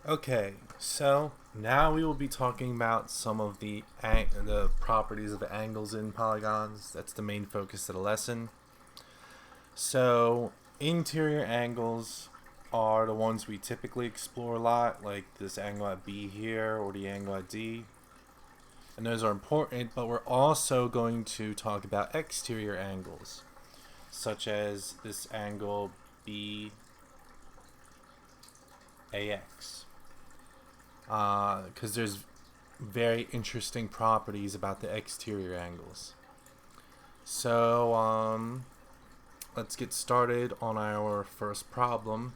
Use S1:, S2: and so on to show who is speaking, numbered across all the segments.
S1: Okay, so now we will be talking about some of the properties of angles in polygons. That's the main focus of the lesson. So interior angles are the ones we typically explore a lot, like this angle at B here or the angle at D. And those are important, but we're also going to talk about exterior angles, such as this angle BAX. Because there's very interesting properties about the exterior angles. So let's get started on our first problem.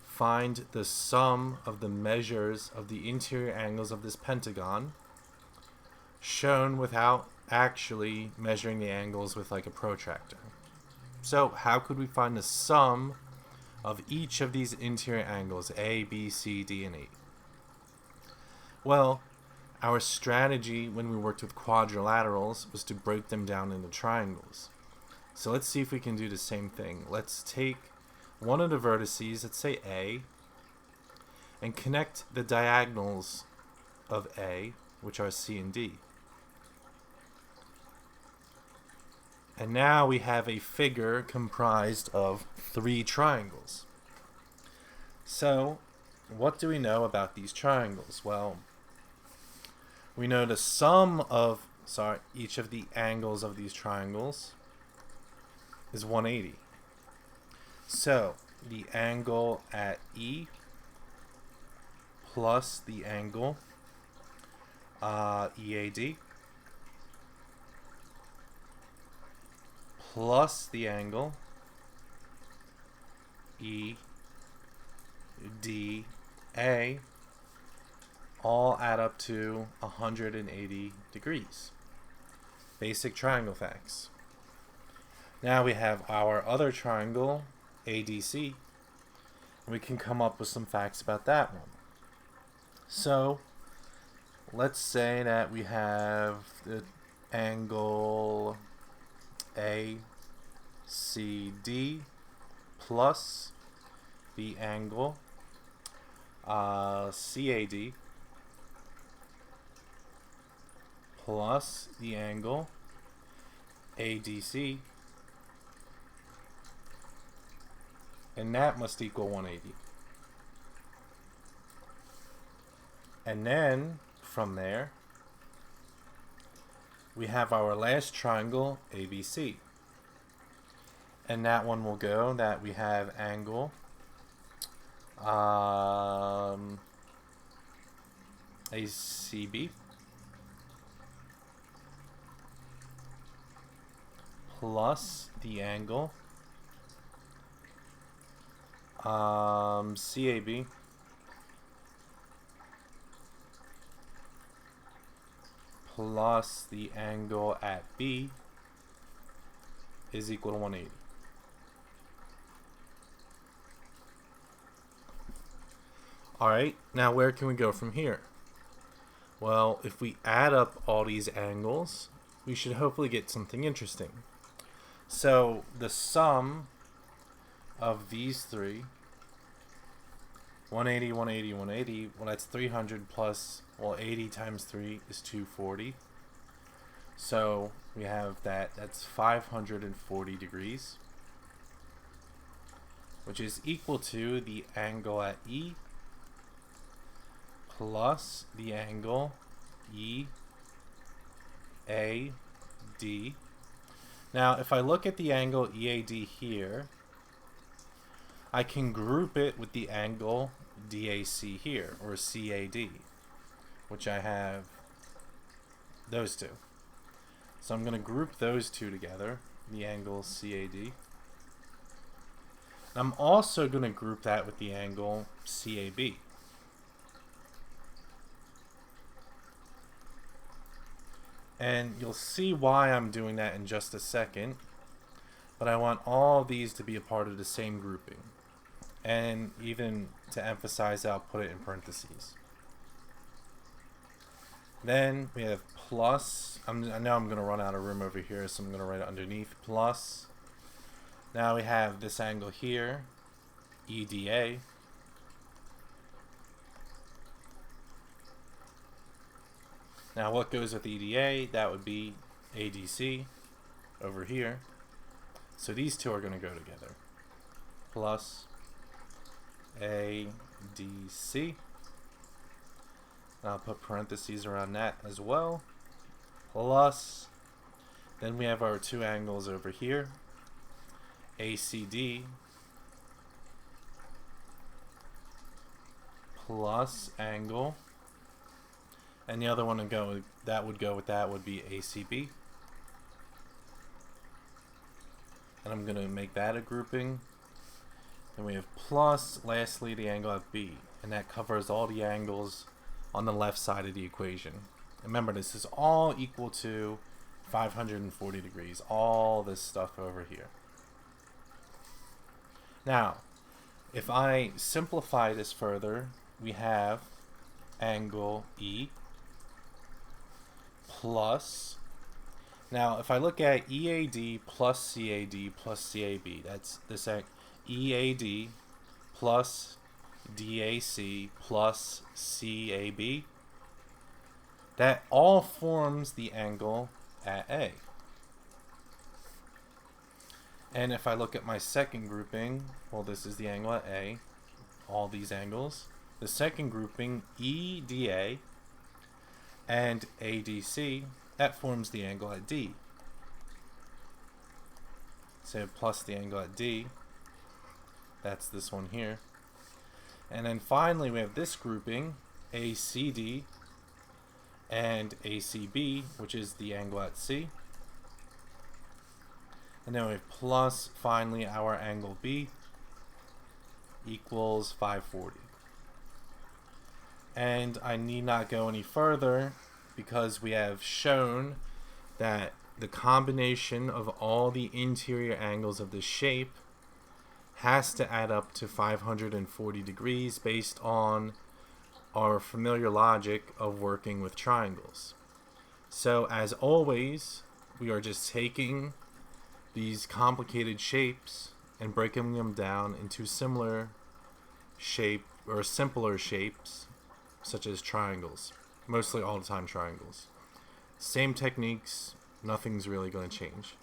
S1: Find the sum of the measures of the interior angles of this pentagon, shown without actually measuring the angles with like a protractor. So how could we find the sum of each of these interior angles, A, B, C, D, and E? Well, our strategy when we worked with quadrilaterals was to break them down into triangles. So let's see if we can do the same thing. Let's take one of the vertices, let's say A, and connect the diagonals of A, which are C and D. And now we have a figure comprised of three triangles. So, what do we know about these triangles? Well, we know the sum of each of the angles of these triangles is 180. So the angle at E plus the angle EAD plus the angle EDA all add up to 180 degrees. Basic triangle facts. Now we have our other triangle, ADC, and we can come up with some facts about that one. So, let's say that we have the angle ACD plus the angle CAD plus the angle ADC, and that must equal 180. And then from there we have our last triangle ABC, and that one will go that we have angle ACB plus the angle CAB plus the angle at B is equal to 180. Alright, now where can we go from here? Well, if we add up all these angles, we should hopefully get something interesting. So the sum of these three, 180, 180, 180, well that's 300 plus, well 80 times 3 is 240. So we have that's 540 degrees, which is equal to the angle at E plus the angle EAD. Now, if I look at the angle EAD here, I can group it with the angle DAC here, or CAD, which I have those two. So I'm going to group those two together, the angle CAD. I'm also going to group that with the angle CAB. And you'll see why I'm doing that in just a second. But I want all of these to be a part of the same grouping. And even to emphasize, I'll put it in parentheses. Then we have plus. I know I'm going to run out of room over here, so I'm going to write it underneath. Plus. Now we have this angle here, EDA, Now what goes with EDA? That would be ADC over here. So these two are going to go together. Plus ADC. And I'll put parentheses around that as well. Plus, then we have our two angles over here. ACD plus angle. And the other one would go with that would be ACB. And I'm going to make that a grouping. Then we have plus, lastly, the angle at B. And that covers all the angles on the left side of the equation. Remember, this is all equal to 540 degrees. All this stuff over here. Now, if I simplify this further, we have angle E plus, now if I look at EAD plus CAD plus CAB, that's this EAD plus DAC plus CAB, that all forms the angle at A. And if I look at my second grouping, well, this is the angle at A, all these angles. The second grouping, EDA and ADC, that forms the angle at D. So plus the angle at D, that's this one here. And then finally we have this grouping, ACD and ACB, which is the angle at C. And then we have plus, finally, our angle B equals 540. And I need not go any further because we have shown that the combination of all the interior angles of this shape has to add up to 540 degrees based on our familiar logic of working with triangles. So as always, we are just taking these complicated shapes and breaking them down into similar shape or simpler shapes such as triangles, mostly all the time triangles. Same techniques, nothing's really going to change.